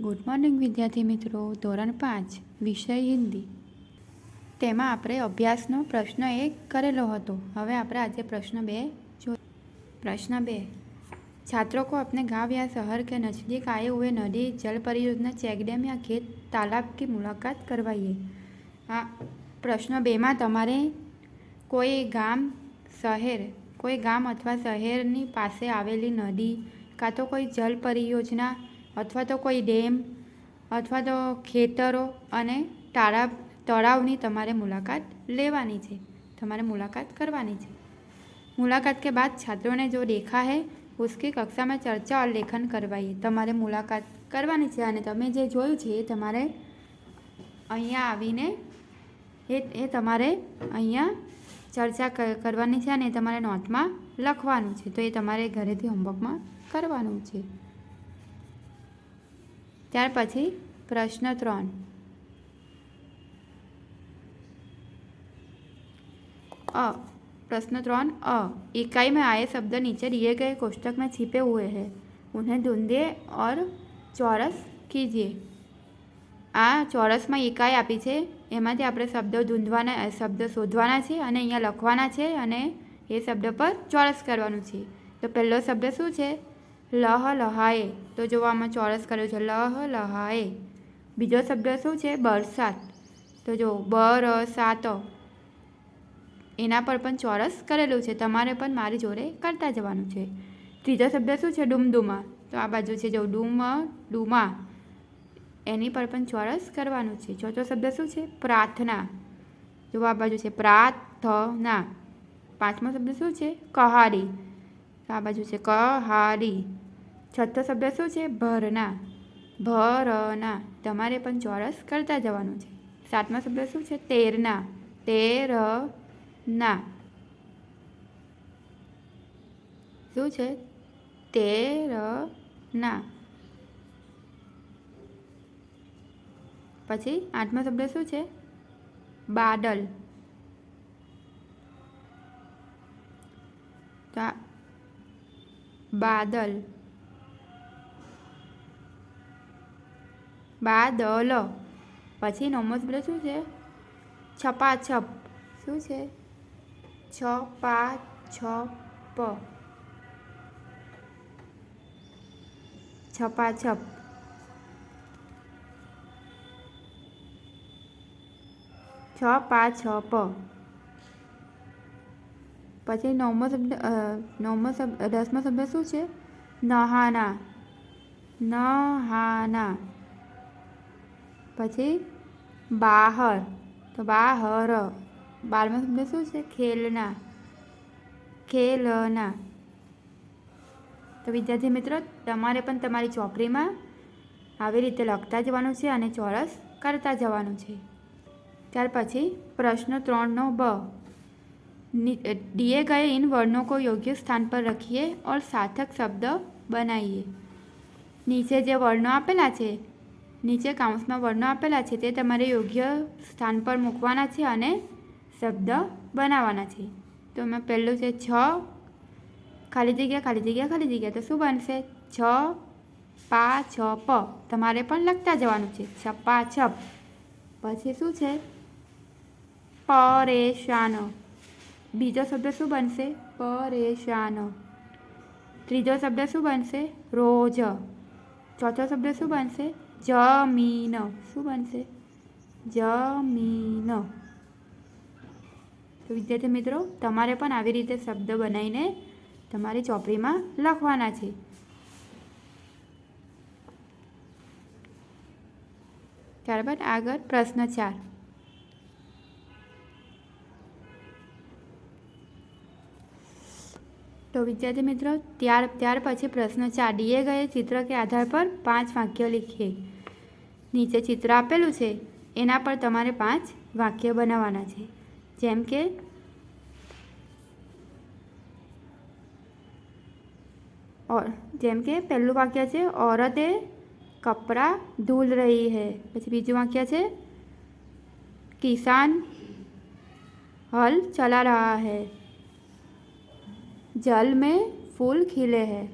Good morning વિદ્યાર્થી મિત્રો. ધોરણ 5 વિષય હિન્દી. તેમાં આપણે અભ્યાસનો પ્રશ્ન 1 કરેલો હતો. હવે આપણે આજે પ્રશ્ન 2 જોઈએ. प्रश्न 2. छात्रों को अपने गांव या शहर के नज़दीक आए हुए नदी, जल परियोजना, चेक डैम या खेत तालाब की मुलाकात करवाइए. આ પ્રશ્ન 2માં તમારે કોઈ ગામ અથવા શહેરની પાસે આવેલી નદી, કાં તો કોઈ જલ પરિયોજના અથવા તો કોઈ ડેમ અથવા તો ખેતરો અને તળાવની તમારે મુલાકાત લેવાની છે, તમારે મુલાકાત કરવાની છે. मुलाकात के बाद छात्रों ने जो देखा है उसकी कक्षा में चर्चा और लेखन करवाइए. તમારે મુલાકાત કરવાની છે અને તમે જે જોયું છે એ તમારે અહીંયા આવીને એ તમારે અહીંયા ચર્ચા કરવાની છે અને એ તમારે નોટમાં લખવાનું છે. તો એ તમારે ઘરેથી હોમવર્કમાં કરવાનું છે. ત્યાર પછી પ્રશ્ન 3. प्रश्न 3 इकाई में आए शब्द नीचे दिए गए कोष्टक में छिपे हुए हैं, उन्हें ढूंढिए और ચોરસ कीजिए. આ ચોરસમાં ઇકાઈ આપી છે, એમાંથી આપણે શબ્દ શોધવાના છે અને અહીંયા લખવાના છે અને એ શબ્દ પર ચોરસ કરવાનું છે. તો પહેલો શબ્દ શું છે? લહ લહાએ. તો જો આમાં ચોરસ કર્યો છે, લહ લહાએ. બીજો શબ્દ શું છે? બરસાત. તો જો બરસાત, એના પર પણ ચોરસ કરેલું છે. તમારે પણ મારી જોડે કરતા જવાનું છે. ત્રીજો શબ્દ શું છે? ડુમડુમા. તો આ બાજુ છે જો ડુમા, એની પર પણ ચોરસ કરવાનું છે. ચોથો શબ્દ શું છે? પ્રાર્થના. જો આ બાજુ છે પ્રાર્થના. પાંચમો શબ્દ શું છે? કહારી. તો આ બાજુ છે કહારી. છઠ્ઠો શબ્દ શું છે? ભરના. તમારે પણ ચોરસ કરતા જવાનું છે. સાતમો શબ્દ શું છે? તેરના. શું છે? તેરના. પછી આઠમો શબ્દ શું છે? બાદલ. બાદલ. પછી નવમો શબ્દ શું છે? છપાછપ. શું છે? છપાછપ. પછી દસમો શબ્દ શું છે? નહાના. પછી બહાર. તો બહાર. 12મો શબ્દ શું છે? ખેલના. તો વિદ્યાર્થી મિત્રો, તમારે પણ તમારી ચોપડીમાં આવી રીતે લખતા જવાનું છે અને ચોરસ કરતા જવાનું છે. ત્યાર પછી પ્રશ્ન 3નો બ. दिए गए इन वर्णों को योग्य स्थान पर रखिए और सार्थक शब्द बनाइए. નીચે જે વર્ણો આપેલા છે, નીચે કાઉન્સમાં વર્ણો આપેલા છે, તે તમારે યોગ્ય સ્થાન પર મૂકવાના છે અને શબ્દ બનાવવાના છે. તો એમાં પહેલું છે છ, ખાલી જગ્યા. તો શું બનશે? છપાછપ. તમારે પણ લખતા જવાનું છે. છપાછપ. પછી શું છે? પરેશાન. બીજો શબ્દ શું બનશે? પરેશાન. ત્રીજો શબ્દ શું બનશે? રોજ. ચોથો શબ્દ શું બનશે? જમીન. શું બનશે? જમીન. તો વિદ્યાર્થી મિત્રો, તમારે પણ આવી રીતે શબ્દ બનાવીને તમારી ચોપડીમાં લખવાના છે. ત્યારબાદ આગળ પ્રશ્ન 4. तो विद्यार्थी मित्रों, ત્યાર પછી પ્રશ્ન 4. दिए गए चित्र के आधार पर 5 વાક્ય लिखिए. નીચે ચિત્ર આપેલું છે, એના પર તમારે 5 વાક્ય બનાવવાના છે. જેમ કે પહેલું વાક્ય છે औरतें कपड़ा धुल रही है. પછી બીજું વાક્ય છે किसान हल चला रहा है. जल में फूल खिले हैं.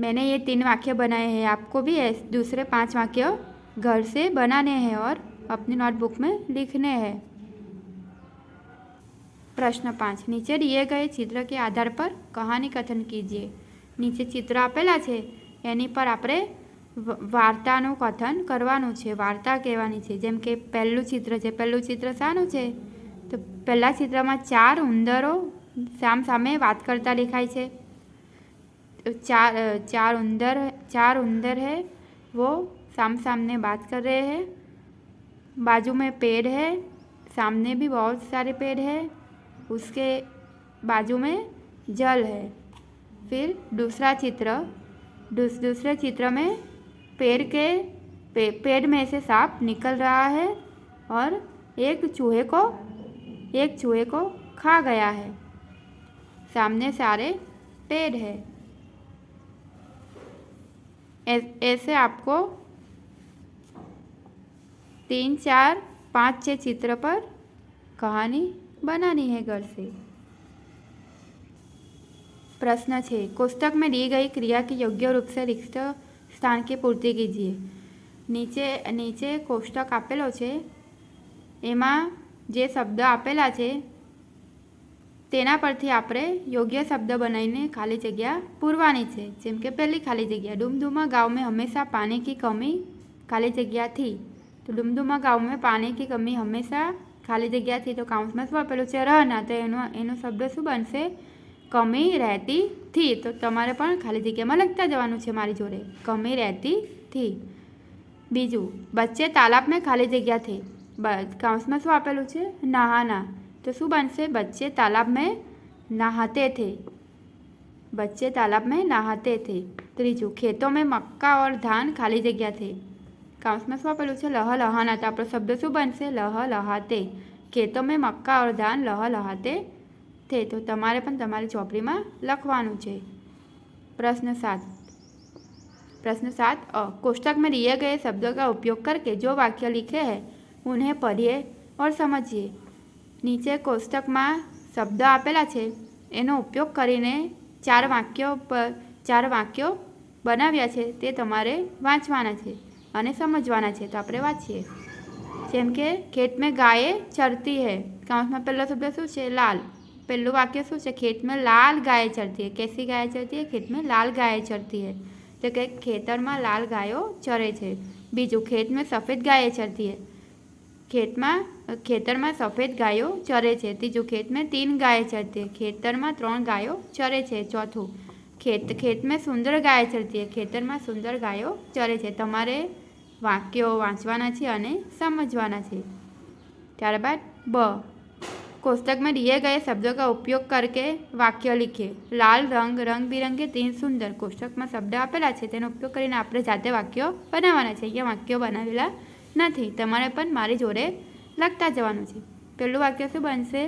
मैंने ये 3 वाक्य बनाए हैं, आपको भी दूसरे 5 वाक्य घर से बनाने हैं और अपनी नोटबुक में लिखने हैं। प्रश्न 5, नीचे दिए गए चित्र के आधार पर कहानी कथन कीजिए। नीचे चित्र आपेला छे एनी पर आपणे वार्तानुं कथन करवानुं छे, वार्ता कहेवानी छे। जेम के पहेલું चित्र छे, पहेલું चित्र शानुं छे तो पहेला चित्रमां 4 उंदरो साम सामे वात करता देखाय छे। चार उंदर है, वो साम सामने बात कर रहे हैं। बाजू में पेड़ है, सामने भी बहुत सारे पेड़ है, उसके बाजू में जल है। फिर दूसरा चित्र, दूसरे चित्र में पेड़ में से सांप निकल रहा है और एक चूहे को खा गया है। सामने सारे पेड़ है। ऐसे आपको 3, 4, 5, 6 चित्र पर कहानी बनानी है घर से। प्रश्न 6, कोष्टक में दी गई क्रिया के योग्य रूप से रिक्त स्थान की पूर्ति कीजिए। नीचे कोष्टक आपेलो छे, एमां जे शब्द आपेला छे तेना परथी आपणे योग्य शब्द बनावीने खाली जग्या पूरवानी छे। जेम के पहली खाली जग्या, डुमडुमा गांव में हमेशा पानी की कमी खाली जग्या थी। तो डुमडुमा गांव में पानी की कमी हमेशा खाली जग्या थी। तो काउंस में शुं आपेलुं छे? रहना। तो एनो शब्द शुं बनशे? कमी रहती थी। तो तमारे पण खाली जग्यामां लखता जवानुं छे मारी जोड़े, कमी रहती थी। बीजू, बच्चे तालाब में खाली जग्या थे। काउंस में शुं आपेलुं छे? नहाना। तो शुं बनशे? बच्चे तालाब में नहाते थे। बच्चे तालाब में नहाते थे। त्रीजू, खेतों में मक्का और धान खाली जग्या थे। काउंस में शुं आपेलुं छे? लह लहाना। तो आपणो शब्द शुं बनशे? लह लहाते। खेतों में मक्का और धान लह लहाते थे। तो तमारे पण तमारी चोपड़ीमां लखवानुं छे। प्रश्न 7 अ, कोष्टक में दिए गए शब्दों का उपयोग करके जो वाक्य लिखे हैं उन्हें पढ़िए और समझिए। नीचे कोष्टक में शब्द आपेला छे एनो उपयोग करीने 4 वाक्यों बनाव्या छे ते तमारे वांचवाना छे अने समझवाना छे। तो आपणे वांचीए। जेम के खेत में गाय चरती है। काउंस में पहलो शब्द शुं छे? लाल। पहलुं वाक्य शुं छे? खेत में लाल गाय चरती है। कैसी गाय चरती है? खेत में लाल गाय चरती है। तो के खेतर में लाल गायो चरे छे। बीजू, खेत में सफेद गाय चरती है। खेतर में सफेद गायो चरे छे। तीजू, खेत में 3 गाय चरती है। खेतर में 3 गायो चरे छे। चौथुं, खेत में सुंदर गाय चरती है। खेतर में सुंदर गायो चरे छे। तमारे वाक्यों वांचवाना छे अने समझवाना छे। त्यारबाद ब, कोष्टक में दिए गए शब्दों का उपयोग करके वाक्य लिखे। लाल रंग, रंग बिरंगे 3 सुंदर। कोष्टक में शब्द आपेला छे तेनो उपयोग करीने आपणे जाते वाक्यो बनाववाना छे। अहींया वाक्यो बनावेला नहीं, तमारे पण मारी जोड़े लखता जवानुं छे। पहलुं वाक्य शुं बनशे?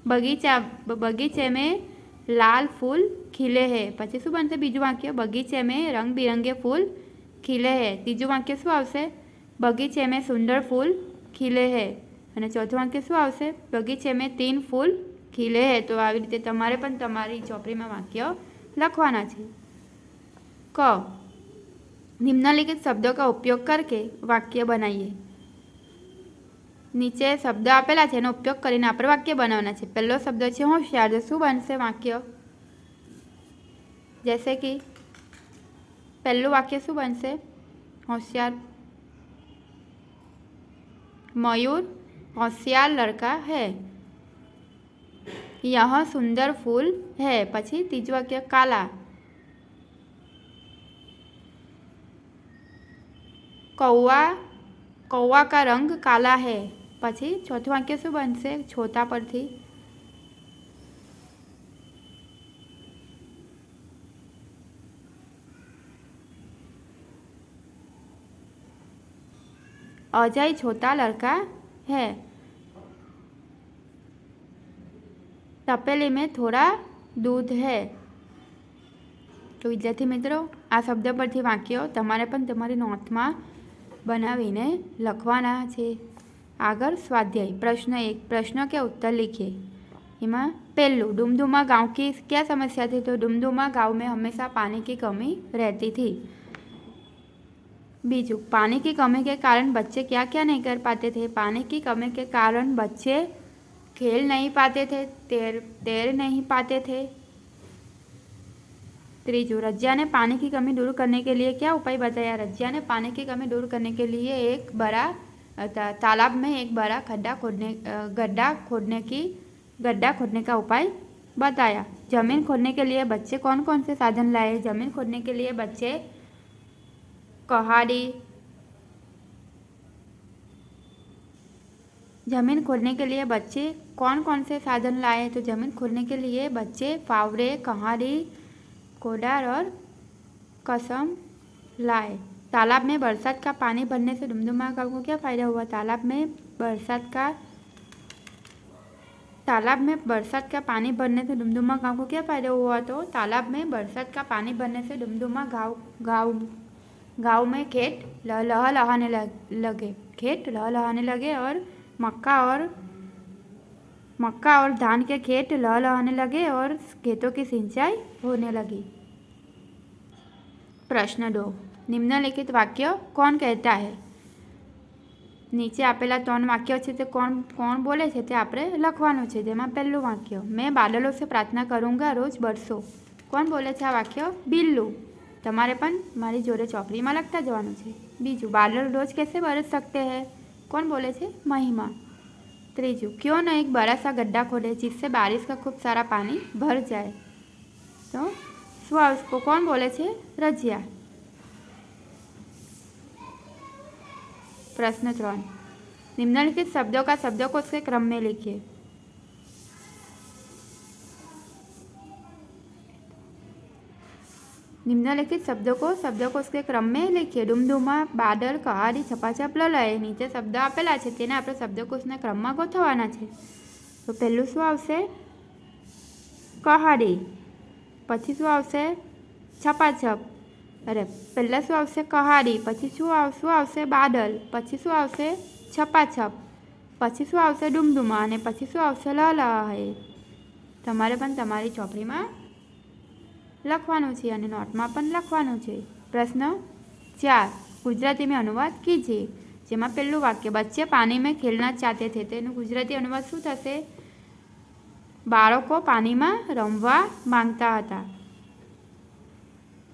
बगीचे में लाल फूल खिले हैं। पछी शुं बनशे? बीजुं वाक्य, बगीचे में रंग बिरंगे फूल खिले हैं। तीजुं वाक्य शुं आवशे? बगीचे में सुंदर फूल खिले हैं। अने चौथुं वाक्य शुं आवशे? बगीचे में 3 फूल खिले हैं। तो आवी रीते तमारे पण तमारी चोपड़ीमां वाक्य लखवाना छे। क, निम्नलिखित शब्दों का उपयोग करके वाक्य बनाइए। नीचे शब्द आपेला छे एनो उपयोग करीने आपणे वाक्य बनाववाना छे। पहलो शब्द छे होशियार। तो शुं बनशे वाक्य? जैसे कि पहलुं वाक्य शुं बनशे? होशियार। मयूर होशियार लड़का है। यह सुंदर फूल है। पछी तीजुं वाक्य, काला। कौवा का रंग काला है। पछी चौथुं वाक्य शुं बनशे? छोता परथी, अजय छोटा लड़का है। तपेली में थोड़ा दूध है। तो विद्यार्थी मित्रों, आ शब्द परथी वाक्यो तमारे पण तमारी नोटमां बनावीने लखवाना छे। आगळ स्वाध्याय। प्रश्न 1, प्रश्न के उत्तर लिखिए। एमां पहलू डुमडुमा गांव की क्या समस्या थी? तो डुमडुमा गांव में हमेशा पानी की कमी रहती थी। बीजू, पानी की कमी के कारण बच्चे क्या क्या नहीं कर पाते थे? पानी की कमी के कारण बच्चे खेल नहीं पाते थे, तैर नहीं पाते थे। त्रीजू, रज्जिया ने पानी की कमी दूर करने के लिए क्या उपाय बताया? रज्जिया ने पानी की कमी दूर करने के लिए एक बड़ा तालाब में एक बड़ा गड्ढा खोदने का उपाय बताया। जमीन खोदने के लिए बच्चे कौन कौन से साधन लाए? जमीन खोदने के लिए बच्चे कहाड़ी, जमीन खोदने के लिए बच्चे कौन कौन से साधन लाए? तो जमीन खोदने के लिए बच्चे फावड़े, कहाड़ी, कोदार और कसम लाए। तालाब में बरसात का पानी भरने से डुमडुमा गांव को क्या फायदा हुआ? तालाब में बरसात का पानी भरने से डुमडुमा गांव को क्या फायदा हुआ? तो तालाब में बरसात का पानी भरने से डुमडुमा गांव में खेत लहलहाने लगे और मक्का और धान के खेत लहलहाने लगे और खेतों की सिंचाई होने लगी। प्रश्न 2, निम्नलिखित वाक्य कौन कहता है? नीचे आपेला 3 वाक्य है तो कौन बोले छे ते आपणे लखवानुं छे। जेमां पहेલું वाक्य, मैं बादलों से प्रार्थना करूँगा रोज बरसो। कौन बोले छे आ वाक्य? बिल्लू। तमारे पण मारी जोड़े चौपड़ीमां लखता जवानुं छे। बीजू, बादल रोज कैसे बरस सकते हैं? कौन बोले छे? महिमा। त्रीजू, क्यों न एक बड़ा सा गड्ढा खोदे जिससे बारिश का खूब सारा पानी भर जाए? तो उसको कौन बोले छे? रजिया। प्रश्न 3, निम्नलिखित शब्दों का शब्दकोश के क्रम में लिखिए। निम्नलिखित शब्दों को शब्दकोश के क्रम में लिखिए। डुमडुमा, बादल, कहाड़ी, छपाछप, ललय। नीचे शब्द आपेला छे तेने आपणे शब्दकोशना क्रममां गोठववाना छे। तो पहेલું શું આવશે? कहाड़ी। पछी શું આવશે? छपाछप। अरे पहला શું આવશે? कहाड़ी। पछी શું આવશે? बादल। पछी શું આવશે? छपाछप। पछी શું આવશે? डुमडुमा અને પછી શું આવશે? લહલહાએ। તમારે પણ તમારી ચોપડીમાં લખવાનું છે અને નોટમાં પણ લખવાનું છે। પ્રશ્ન 4, गुजराती में अनुवाद कीजिए। જેમાં પહેલું વાક્ય, बच्चे पानी में खेलना चाहते थे, તેનું ગુજરાતી अनुवाद શું થશે? બાળકો પાણીમાં રમવા માંગતા હતા।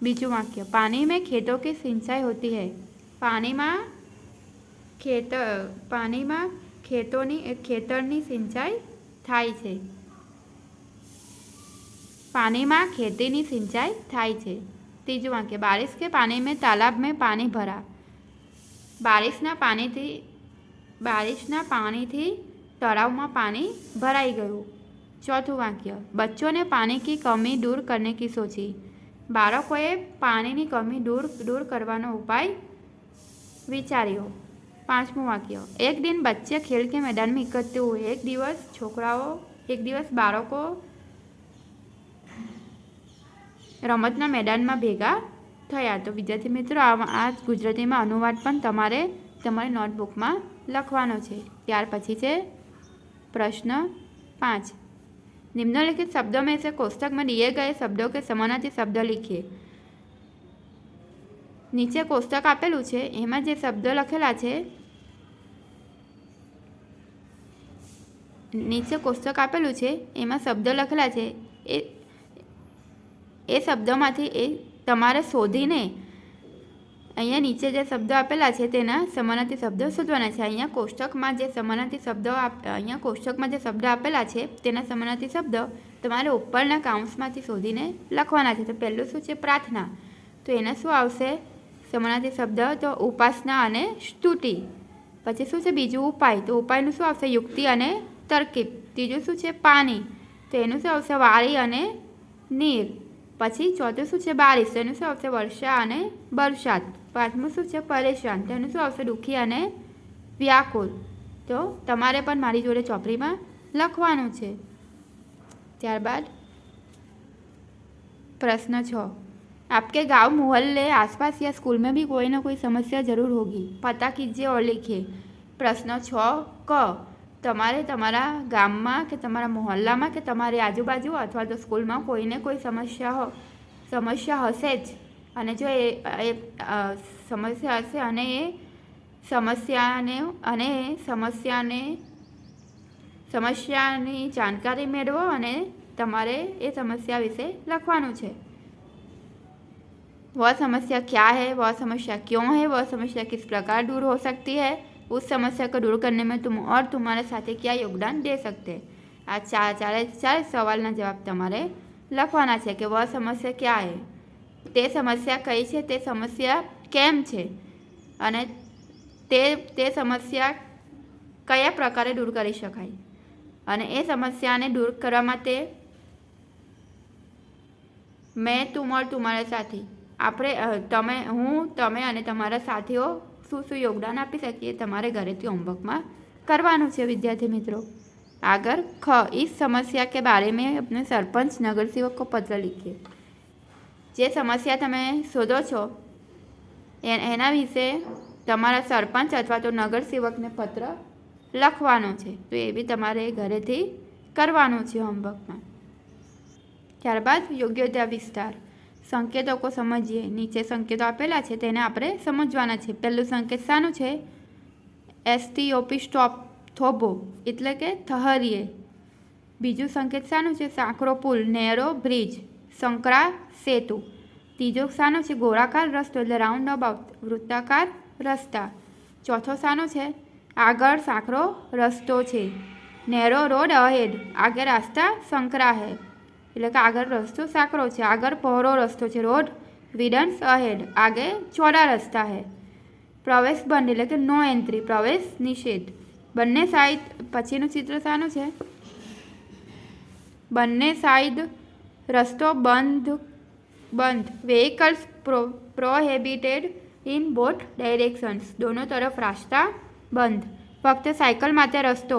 बीजू वाक्य, पानी में खेतों की सिंचाई होती है। पानी में खेतरनी सिंचाई थाय छे। पानी में खेती सिंचाई थाय छे। तीजू वाक्य, बारिश के पानी में तालाब में पानी भरा। बारिशना पानी थी तलाव में पानी भराई गयु। चौथुं वाक्य, बच्चों ने पानी की कमी दूर करने की सोची। बाळकोए पानी की कमी दूर करवानो उपाय विचार्यो। पांचमું वाक्य, एक दिन बच्चे खेल के मैदान में इकट्ठे हुए। एक दिवस बाळको रमतना मैदान में भेगा थया। तो विद्यार्थी मित्रों, आ गुजराती में अनुवाद पण तमारे तमारी नोटबुक में लखवानो छे। त्यार पछी छे प्रश्न 5, निम्नलिखित शब्दों में से कोष्टक में दिए गए शब्दों के समानार्थी शब्द लिखिए। नीचे कोष्टक आपेलू छे, एमां जे शब्द लखेला छे, नीचे कोष्टक आपेलू छे एमां शब्द लखेला छे ए शब्दोमांथी तमारे शोधीने अहींया नीचे जे शब्द आपेला छे तेना समानार्थी शब्द शोधवाना छे। अहींया कोष्टकमां जे समानार्थी शब्द आपेला छे तेना समानार्थी शब्द तमारे उपरना काउंसमांथी शोधीने लखवाना छे। तो पहेલું શું છે? प्रार्थना। तो एना શું आवशे समानार्थी शब्द? तो उपासना अने स्तुति। पछी શું છે? बीजું उपाय। तो उपायनुं શું आवशे? युक्ति अने तरकीब। तीजुं શું છે? पानी। तो एनुं શું आवशे? वारी अने नीर। पछी चौथुं શું છે? बारिश। तो एनुं શું आवशे? वर्षा अने बरसात। પાંચમું શું છે? परेशान। तो एनुं શું आवशे? दुखी अने व्याकुल। तो तमारे पण मारी जोड़े चौपड़ीमां लखवानुं छे। त्यारबाद प्रश्न 6, आपके गांव, मोहल्ले, आसपास या स्कूल में भी कोई ना कोई समस्या जरूर होगी। पता कीजिए और लिखिए। प्रश्न 6 क, તમારે તમારા ગામમાં કે તમારા મહોલ્લામાં કે તમારી આજુબાજુ અથવા તો સ્કૂલમાં કોઈને કોઈ સમસ્યા હશે જ, અને જો એ સમસ્યા હશે અને એ સમસ્યાની જાણકારી મેળવો અને તમારે એ समस्या વિશે લખવાનું છે। वह समस्या क्या है, वह समस्या क्यों है, वह समस्या किस प्रकार दूर हो सकती है, उस समस्या को दूर करने में तुम और तुम्हारे साथी क्या योगदान दे सकते हैं। आ चार सवालना जवाब तमारे लखवाना है कि वह समस्या क्या है, ते समस्या कई है, ते समस्या केम छे अने ते समस्या कया प्रकारे दूर करी शकाय अने ए समस्या ने दूर करवा माटे मैं तुम और तुम्हारे साथी આપણે તમે અને તમારા સાથીઓ શું યોગદાન આપી શકીએ તમારે ઘરેથી હોમવર્કમાં કરવાનું છે વિદ્યાર્થી મિત્રો। આગળ ख, इस समस्या के बारे में अपने सरपंच नगर सेवक को पत्र लिखिए। જે સમસ્યા તમે શોધો છો એના વિશે તમારા સરપંચ અથવા તો નગર સેવકને પત્ર લખવાનો છે, તો એ બી તમારે ઘરેથી કરવાનું છે હોમવર્કમાં। ત્યારબાદ યોગ્યતા વિસ્તાર, संकेतों को समझिए। नीचे संकेतों आपेला है तेने आपणे समझवाना छे। पहलू संकेत शानु छे? STOP स्टॉप, थोबो एटले के ठहरिए। बीजू संकेत शानु छे? सांकड़ो पुल, नेरो ब्रिज, संकरा सेतु। तीजो शानु छे? गोळाकार रस्तो एटले राउंड अबाउट, वृत्ताकार रस्ता। चौथो शानु छे? आगळ सांकड़ो रस्तो छे, नेरो रोड अहेड, आगे रास्ता संकरा है એટલે કે આગળ રસ્તો સાંકડો છે, આગળ પહોળો રસ્તો છે, રોડ વિડન્સ અહેડ, આગે ચોડા રસ્તા है। પ્રવેશ બંધ એટલે કે નો એન્ટ્રી, પ્રવેશ નિષેધ। બંને સાઈડ, પછીનું ચિત્ર શાનું છે? બંને સાઈડ રસ્તો બંધ, vehicles prohibited in both directions, दोनों तरफ रास्ता बंद। फक्त साइकिल माटे रस्तो,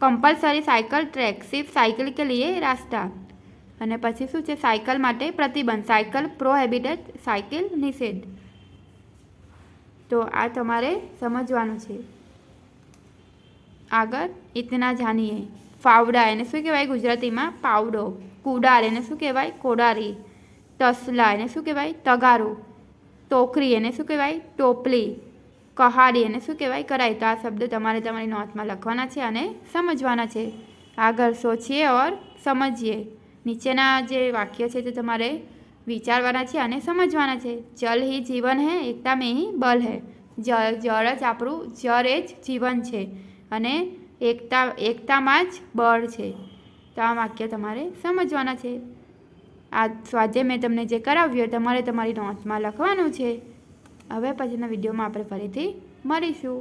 कंपलसरी साइकिल ट्रैक, सिर्फ साइकिल के लिए रास्ता। અને પછી શું છે? સાયકલ માટે પ્રતિબંધ, સાયકલ પ્રોહિબિટેડ, સાયકલ નિષેધ। તો આ તમારે સમજવાનું છે। આગળ ઇતના જાણીએ। ફાવડા એને શું કહેવાય ગુજરાતીમાં? પાવડો। કુડાર એને શું કહેવાય? કોડારી। તસલા એને શું કહેવાય? તગારું। ટોકરી એને શું કહેવાય? ટોપલી। કહાડી એને શું કહેવાય? કરાઈ। તો આ શબ્દ તમારે તમારી નોટમાં લખવાના છે અને સમજવાના છે। આગળ સોચીએ और સમજીએ। નીચેના જે વાક્ય છે તે તમારે વિચારવાના છે અને સમજવાના છે। જલ ही जीवन है, एकता में ही बल है। જળ જ આપણું, જળ એ જ જીવન છે અને એકતામાં જ બળ છે। તો આ વાક્ય તમારે સમજવાના છે। આ સ્વાધ્યાય મેં તમને જે કરાવ્યું તમારે તમારી નોટમાં લખવાનું છે। હવે પછીના વિડીયોમાં આપણે ફરીથી મળીશું।